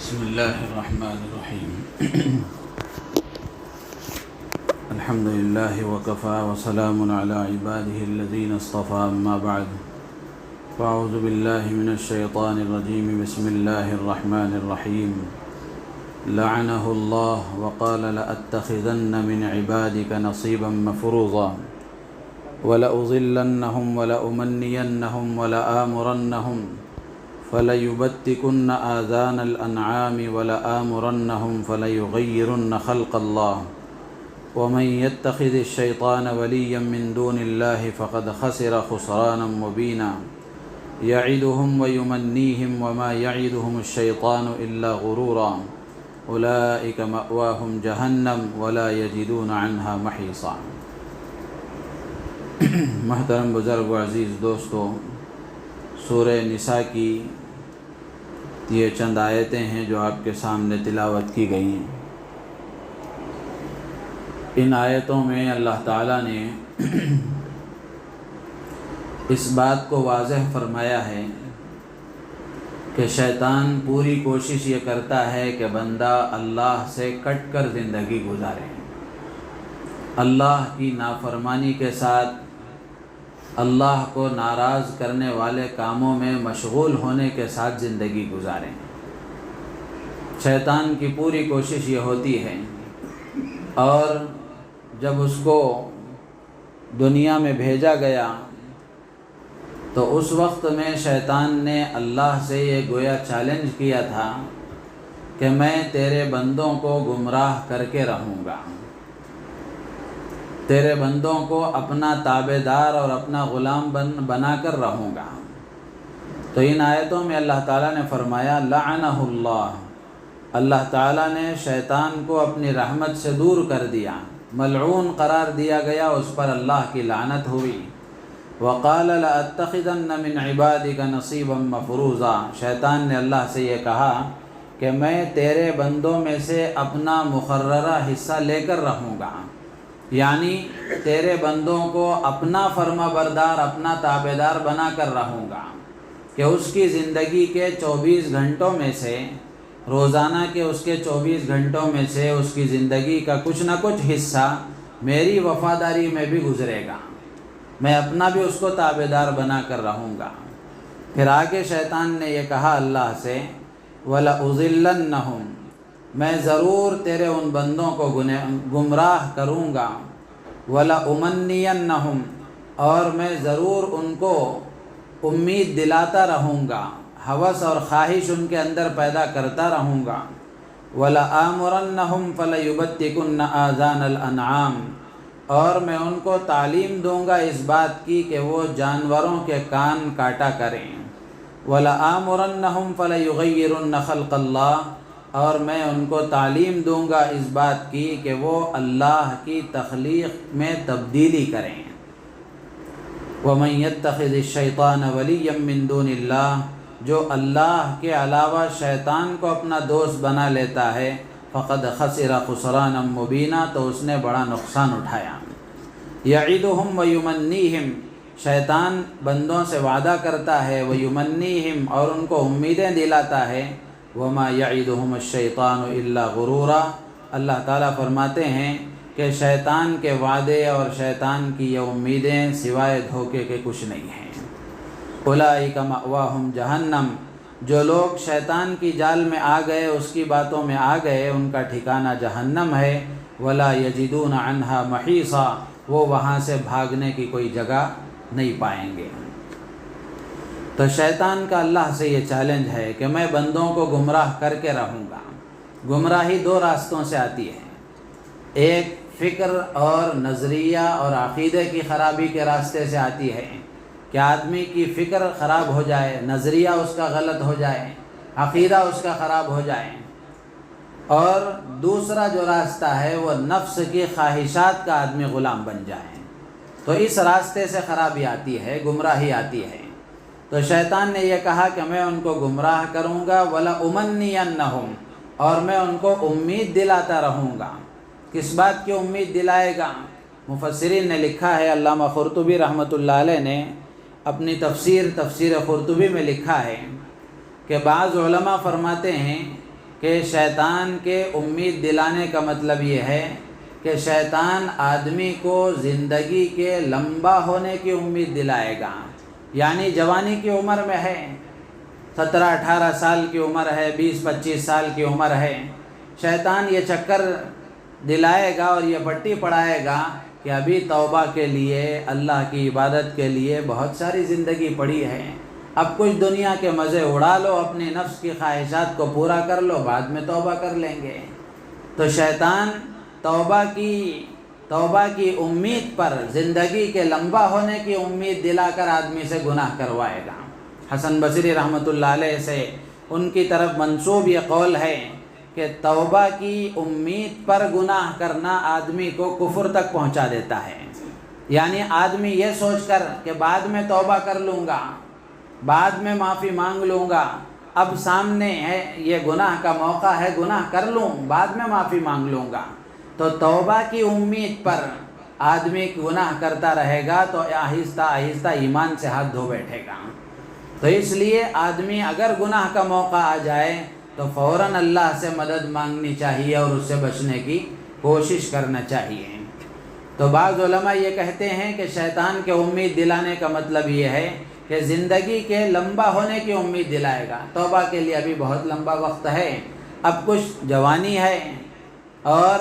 بسم الله الرحمن الرحيم الحمد لله وكفى وسلام على عباده الذين اصطفى أما بعد فأعوذ بالله من الشيطان الرجيم بسم الله الرحمن الرحيم لعنه الله وقال لأتخذن من عبادك نصيبا مفروضا ولأضلنهم ولأمنينهم ولآمرنهم فليبتكن آذان الأنعام ولآمرنهم فليغيرن خلق الله ومن يتخذ الشيطان وليا من دون الله فقد خسر خسرانا مبينا يعدهم ويمنيهم وما يعدهم الشيطان إلا غرورا أولئك مأواهم جهنم ولا يجدون عنها محيصا۔ محترم بزرگ و عزیز دوستو، سورہ نساء کی یہ چند آیتیں ہیں جو آپ کے سامنے تلاوت کی گئی ہیں۔ ان آیتوں میں اللہ تعالیٰ نے اس بات کو واضح فرمایا ہے کہ شیطان پوری کوشش یہ کرتا ہے کہ بندہ اللہ سے کٹ کر زندگی گزارے، اللہ کی نافرمانی کے ساتھ اللہ کو ناراض کرنے والے کاموں میں مشغول ہونے کے ساتھ زندگی گزاریں۔ شیطان کی پوری کوشش یہ ہوتی ہے، اور جب اس کو دنیا میں بھیجا گیا تو اس وقت میں شیطان نے اللہ سے یہ گویا چیلنج کیا تھا کہ میں تیرے بندوں کو گمراہ کر کے رہوں گا، تیرے بندوں کو اپنا تابع دار اور اپنا غلام بنا کر رہوں گا۔ تو ان آیتوں میں اللہ تعالیٰ نے فرمایا لعنہ اللہ، اللہ تعالیٰ نے شیطان کو اپنی رحمت سے دور کر دیا، ملعون قرار دیا گیا، اس پر اللہ کی لعنت ہوئی۔ وقال لأتخذن من عبادك نصیبا مفروضا، شیطان نے اللہ سے یہ کہا کہ میں تیرے بندوں میں سے اپنا مقررہ حصہ لے کر رہوں گا، یعنی تیرے بندوں کو اپنا فرما بردار، اپنا تابع دار بنا کر رہوں گا کہ اس کی زندگی کے 24 گھنٹوں میں سے، روزانہ کے اس کے 24 گھنٹوں میں سے اس کی زندگی کا کچھ نہ کچھ حصہ میری وفاداری میں بھی گزرے گا، میں اپنا بھی اس کو تابع دار بنا کر رہوں گا۔ پھر آگے شیطان نے یہ کہا اللہ سے وَلَأُضِلَّنَّهُمْ، میں ضرور تیرے ان بندوں کو گمراہ کروں گا، وَلَأُمَنِّيَنَّهُمْ، اور میں ضرور ان کو امید دلاتا رہوں گا، ہوس اور خواہش ان کے اندر پیدا کرتا رہوں گا، وَلَآمُرَنَّهُمْ فَلَيُبَتِّكُنَّ آذَانَ الْأَنْعَامِ، اور میں ان کو تعلیم دوں گا اس بات کی کہ وہ جانوروں کے کان کاٹا کریں، وَلَآمُرَنَّهُمْ فَلَيُغَيِّرُنَّ خَلْقَ اللَّهِ، اور میں ان کو تعلیم دوں گا اس بات کی کہ وہ اللہ کی تخلیق میں تبدیلی کریں۔ وَمَن يَتَّخِذِ الشَّيْطَانَ وَلِيًّا مِّن دُونِ اللَّهِ، جو اللہ کے علاوہ شیطان کو اپنا دوست بنا لیتا ہے، فقد خسر خسرانا مبینا، تو اس نے بڑا نقصان اٹھایا۔ یعدہم ویمنیہم، شیطان بندوں سے وعدہ کرتا ہے، ویمنیہم، اور ان کو امیدیں دلاتا ہے، وما یعدہم الشیطان الا غرورا، اللہ تعالیٰ فرماتے ہیں کہ شیطان کے وعدے اور شیطان کی یہ امیدیں سوائے دھوکے کے کچھ نہیں ہیں۔ اولئک مأواہم جہنم، جو لوگ شیطان کی جال میں آ گئے، اس کی باتوں میں آ گئے، ان کا ٹھکانہ جہنم ہے، ولا یجدون عنہا محیصا، وہ وہاں سے بھاگنے کی کوئی جگہ نہیں پائیں گے۔ تو شیطان کا اللہ سے یہ چیلنج ہے کہ میں بندوں کو گمراہ کر کے رہوں گا۔ گمراہی دو راستوں سے آتی ہے، ایک فکر اور نظریہ اور عقیدے کی خرابی کے راستے سے آتی ہے کہ آدمی کی فکر خراب ہو جائے، نظریہ اس کا غلط ہو جائے، عقیدہ اس کا خراب ہو جائے، اور دوسرا جو راستہ ہے وہ نفس کی خواہشات کا آدمی غلام بن جائے۔ تو اس راستے سے خرابی آتی ہے، گمراہی آتی ہے۔ تو شیطان نے یہ کہا کہ میں ان کو گمراہ کروں گا، وَلَأُمَنِّيَنَّهُمْ، اور میں ان کو امید دلاتا رہوں گا۔ کس بات کی امید دلائے گا؟ مفسرین نے لکھا ہے، علامہ قرطبی رحمۃ اللہ علیہ نے اپنی تفسیر قرطبی میں لکھا ہے کہ بعض علماء فرماتے ہیں کہ شیطان کے امید دلانے کا مطلب یہ ہے کہ شیطان آدمی کو زندگی کے لمبا ہونے کی امید دلائے گا، یعنی جوانی کی عمر میں ہے، 17-18 سال کی عمر ہے، 20-25 سال کی عمر ہے، شیطان یہ چکر دلائے گا اور یہ پٹی پڑھائے گا کہ ابھی توبہ کے لیے، اللہ کی عبادت کے لیے بہت ساری زندگی پڑی ہے، اب کچھ دنیا کے مزے اڑا لو، اپنی نفس کی خواہشات کو پورا کر لو، بعد میں توبہ کر لیں گے۔ تو شیطان توبہ کی امید پر، زندگی کے لمبا ہونے کی امید دلا کر آدمی سے گناہ کروائے گا۔ حسن بصری رحمۃ اللہ علیہ سے ان کی طرف منسوب یہ قول ہے کہ توبہ کی امید پر گناہ کرنا آدمی کو کفر تک پہنچا دیتا ہے، یعنی آدمی یہ سوچ کر کہ بعد میں توبہ کر لوں گا، بعد میں معافی مانگ لوں گا، اب سامنے ہے یہ گناہ کا موقع ہے، گناہ کر لوں بعد میں معافی مانگ لوں گا، تو توبہ کی امید پر آدمی گناہ کرتا رہے گا تو آہستہ آہستہ ایمان سے ہاتھ دھو بیٹھے گا۔ تو اس لیے آدمی اگر گناہ کا موقع آ جائے تو فوراً اللہ سے مدد مانگنی چاہیے اور اس سے بچنے کی کوشش کرنا چاہیے۔ تو بعض علماء یہ کہتے ہیں کہ شیطان کے امید دلانے کا مطلب یہ ہے کہ زندگی کے لمبا ہونے کی امید دلائے گا، توبہ کے لیے ابھی بہت لمبا وقت ہے، اب کچھ جوانی ہے اور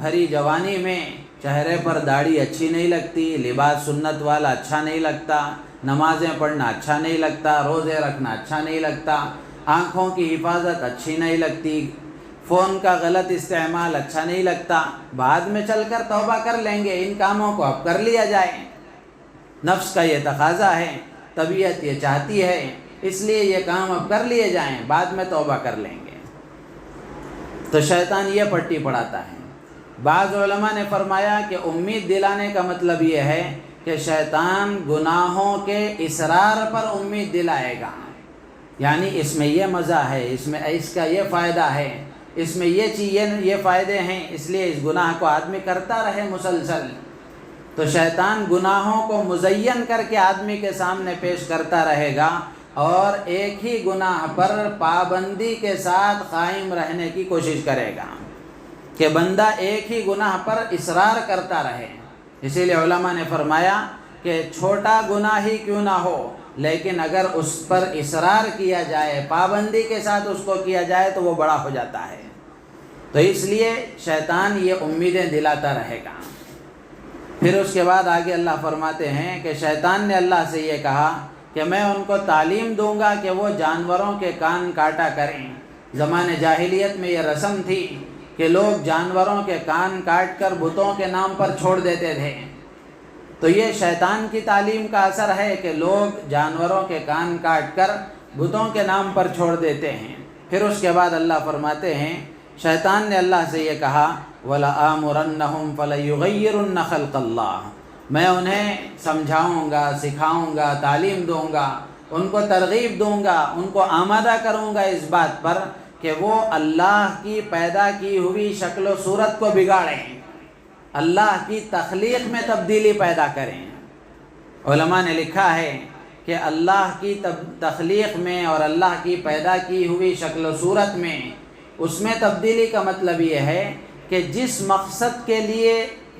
بھری جوانی میں چہرے پر داڑھی اچھی نہیں لگتی، لباس سنت والا اچھا نہیں لگتا، نمازیں پڑھنا اچھا نہیں لگتا، روزے رکھنا اچھا نہیں لگتا، آنکھوں کی حفاظت اچھی نہیں لگتی، فون کا غلط استعمال اچھا نہیں لگتا، بعد میں چل کر توبہ کر لیں گے، ان کاموں کو اب کر لیا جائے، نفس کا یہ تقاضا ہے، طبیعت یہ چاہتی ہے، اس لیے یہ کام اب کر لیے جائیں، بعد میں توبہ کر لیں گے۔ تو شیطان یہ پٹی پڑھاتا ہے۔ بعض علماء نے فرمایا کہ امید دلانے کا مطلب یہ ہے کہ شیطان گناہوں کے اصرار پر امید دلائے گا، یعنی اس میں یہ مزہ ہے، اس کا یہ فائدہ ہے، اس میں یہ فائدے ہیں، اس لیے اس گناہ کو آدمی کرتا رہے مسلسل۔ تو شیطان گناہوں کو مزین کر کے آدمی کے سامنے پیش کرتا رہے گا اور ایک ہی گناہ پر پابندی کے ساتھ قائم رہنے کی کوشش کرے گا کہ بندہ ایک ہی گناہ پر اصرار کرتا رہے۔ اسی لیے علماء نے فرمایا کہ چھوٹا گناہ ہی کیوں نہ ہو، لیکن اگر اس پر اصرار کیا جائے، پابندی کے ساتھ اس کو کیا جائے تو وہ بڑا ہو جاتا ہے۔ تو اس لیے شیطان یہ امیدیں دلاتا رہے گا۔ پھر اس کے بعد آگے اللہ فرماتے ہیں کہ شیطان نے اللہ سے یہ کہا کہ میں ان کو تعلیم دوں گا کہ وہ جانوروں کے کان کاٹا کریں۔ زمانے جاہلیت میں یہ رسم تھی کہ لوگ جانوروں کے کان کاٹ کر بتوں کے نام پر چھوڑ دیتے تھے۔ تو یہ شیطان کی تعلیم کا اثر ہے کہ لوگ جانوروں کے کان کاٹ کر بتوں کے نام پر چھوڑ دیتے ہیں۔ پھر اس کے بعد اللہ فرماتے ہیں شیطان نے اللہ سے یہ کہا وَلَآمُرَنَّهُمْ فَلَيُغَيِّرُنَّ خَلْقَ اللَّهِ، میں انہیں سمجھاؤں گا، سکھاؤں گا، تعلیم دوں گا، ان کو ترغیب دوں گا، ان کو آمادہ کروں گا اس بات پر کہ وہ اللہ کی پیدا کی ہوئی شکل و صورت کو بگاڑیں، اللہ کی تخلیق میں تبدیلی پیدا کریں۔ علماء نے لکھا ہے کہ اللہ کی تخلیق میں اور اللہ کی پیدا کی ہوئی شکل و صورت میں، اس میں تبدیلی کا مطلب یہ ہے کہ جس مقصد کے لیے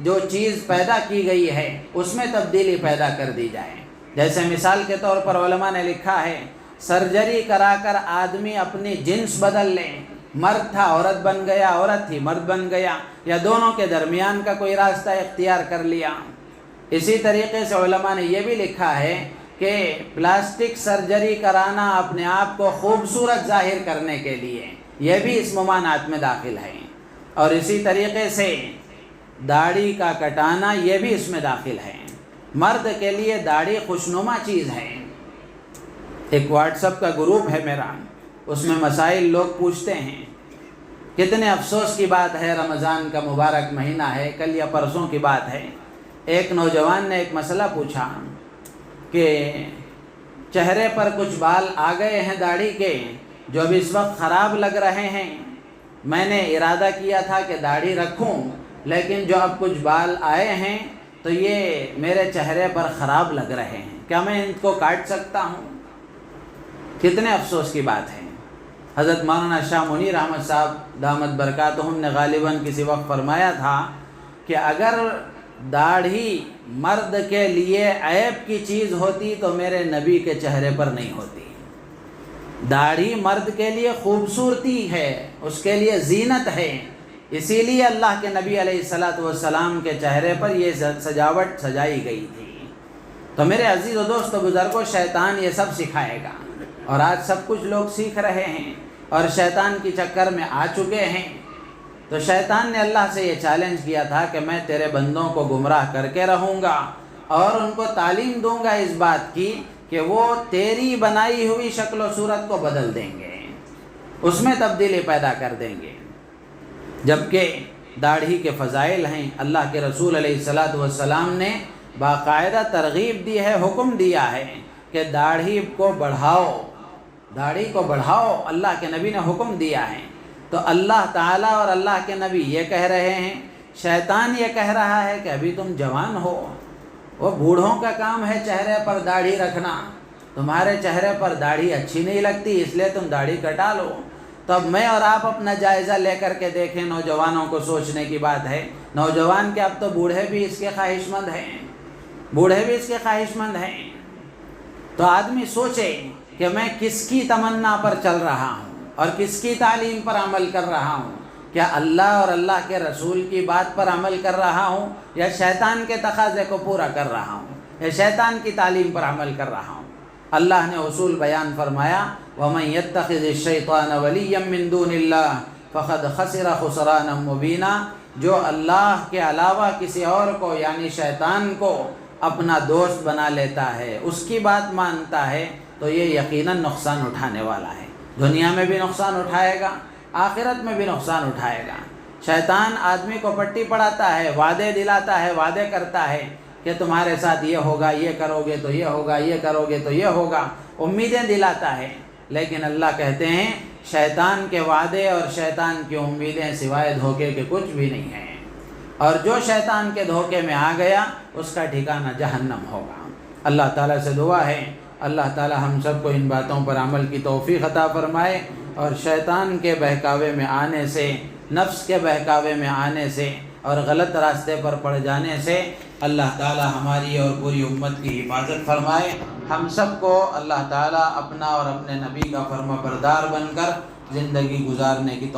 جو چیز پیدا کی گئی ہے اس میں تبدیلی پیدا کر دی جائے۔ جیسے مثال کے طور پر علماء نے لکھا ہے سرجری کرا کر آدمی اپنی جنس بدل لے، مرد تھا عورت بن گیا، عورت تھی مرد بن گیا، یا دونوں کے درمیان کا کوئی راستہ اختیار کر لیا۔ اسی طریقے سے علماء نے یہ بھی لکھا ہے کہ پلاسٹک سرجری کرانا اپنے آپ کو خوبصورت ظاہر کرنے کے لیے، یہ بھی اس ممانعت میں داخل ہے۔ اور اسی طریقے سے داڑھی کا کٹانا یہ بھی اس میں داخل ہے۔ مرد کے لیے داڑھی خوشنما چیز ہے۔ ایک واٹس ایپ کا گروپ ہے میرا، اس میں مسائل لوگ پوچھتے ہیں۔ کتنے افسوس کی بات ہے، رمضان کا مبارک مہینہ ہے، کل یا پرسوں کی بات ہے، ایک نوجوان نے ایک مسئلہ پوچھا کہ چہرے پر کچھ بال آ گئے ہیں داڑھی کے جو اب اس وقت خراب لگ رہے ہیں، میں نے ارادہ کیا تھا کہ داڑھی رکھوں، لیکن جو اب کچھ بال آئے ہیں تو یہ میرے چہرے پر خراب لگ رہے ہیں، کیا میں ان کو کاٹ سکتا ہوں؟ کتنے افسوس کی بات ہے۔ حضرت مولانا شاہ منیر احمد صاحب دامت برکاتہم نے غالباً کسی وقت فرمایا تھا کہ اگر داڑھی مرد کے لیے عیب کی چیز ہوتی تو میرے نبی کے چہرے پر نہیں ہوتی۔ داڑھی مرد کے لیے خوبصورتی ہے، اس کے لیے زینت ہے، اسی لیے اللہ کے نبی علیہ السلام کے چہرے پر یہ سجاوٹ سجائی گئی تھی۔ تو میرے عزیز و دوست و بزرگوں، شیطان یہ سب سکھائے گا، اور آج سب کچھ لوگ سیکھ رہے ہیں اور شیطان کی چکر میں آ چکے ہیں۔ تو شیطان نے اللہ سے یہ چیلنج کیا تھا کہ میں تیرے بندوں کو گمراہ کر کے رہوں گا اور ان کو تعلیم دوں گا اس بات کی کہ وہ تیری بنائی ہوئی شکل و صورت کو بدل دیں گے، اس میں تبدیلی پیدا کر دیں گے۔ جبکہ داڑھی کے فضائل ہیں، اللہ کے رسول علیہ السلام نے باقاعدہ ترغیب دی ہے، حکم دیا ہے کہ داڑھی کو بڑھاؤ، داڑھی کو بڑھاؤ، اللہ کے نبی نے حکم دیا ہے۔ تو اللہ تعالیٰ اور اللہ کے نبی یہ کہہ رہے ہیں، شیطان یہ کہہ رہا ہے کہ ابھی تم جوان ہو، وہ بوڑھوں کا کام ہے چہرے پر داڑھی رکھنا، تمہارے چہرے پر داڑھی اچھی نہیں لگتی اس لیے تم داڑھی کٹا لو۔ تو اب میں اور آپ اپنا جائزہ لے کر کے دیکھیں، نوجوانوں کو سوچنے کی بات ہے، نوجوان کے اب تو بوڑھے بھی اس کے خواہش مند ہیں، بوڑھے بھی اس کے خواہش مند ہیں۔ تو آدمی سوچے کہ میں کس کی تمنا پر چل رہا ہوں اور کس کی تعلیم پر عمل کر رہا ہوں، کیا اللہ اور اللہ کے رسول کی بات پر عمل کر رہا ہوں یا شیطان کے تقاضے کو پورا کر رہا ہوں یا شیطان کی تعلیم پر عمل کر رہا ہوں۔ اللہ نے اصول بیان فرمایا، وَمَن يَتَّخِذِ الشَّيْطَانَ وَلِيًّا مِّن دُونِ اللَّهِ فَقَدْ خَسِرَ خُسْرَانًا مُّبِينًا، جو اللہ کے علاوہ کسی اور کو یعنی شیطان کو اپنا دوست بنا لیتا ہے، اس کی بات مانتا ہے، تو یہ یقیناً نقصان اٹھانے والا ہے، دنیا میں بھی نقصان اٹھائے گا، آخرت میں بھی نقصان اٹھائے گا۔ شیطان آدمی کو پٹی پڑھاتا ہے، وعدے دلاتا ہے، وعدے کرتا ہے کہ تمہارے ساتھ یہ ہوگا، یہ کرو گے تو یہ ہوگا، یہ کرو گے تو یہ ہوگا، امیدیں دلاتا ہے۔ لیکن اللہ کہتے ہیں شیطان کے وعدے اور شیطان کی امیدیں سوائے دھوکے کے کچھ بھی نہیں ہیں، اور جو شیطان کے دھوکے میں آ گیا اس کا ٹھکانہ جہنم ہوگا۔ اللہ تعالیٰ سے دعا ہے اللہ تعالیٰ ہم سب کو ان باتوں پر عمل کی توفیق عطا فرمائے، اور شیطان کے بہکاوے میں آنے سے، نفس کے بہکاوے میں آنے سے اور غلط راستے پر پڑ جانے سے اللہ تعالیٰ ہماری اور پوری امت کی حفاظت فرمائے۔ ہم سب کو اللہ تعالیٰ اپنا اور اپنے نبی کا فرما بردار بن کر زندگی گزارنے کی توفیق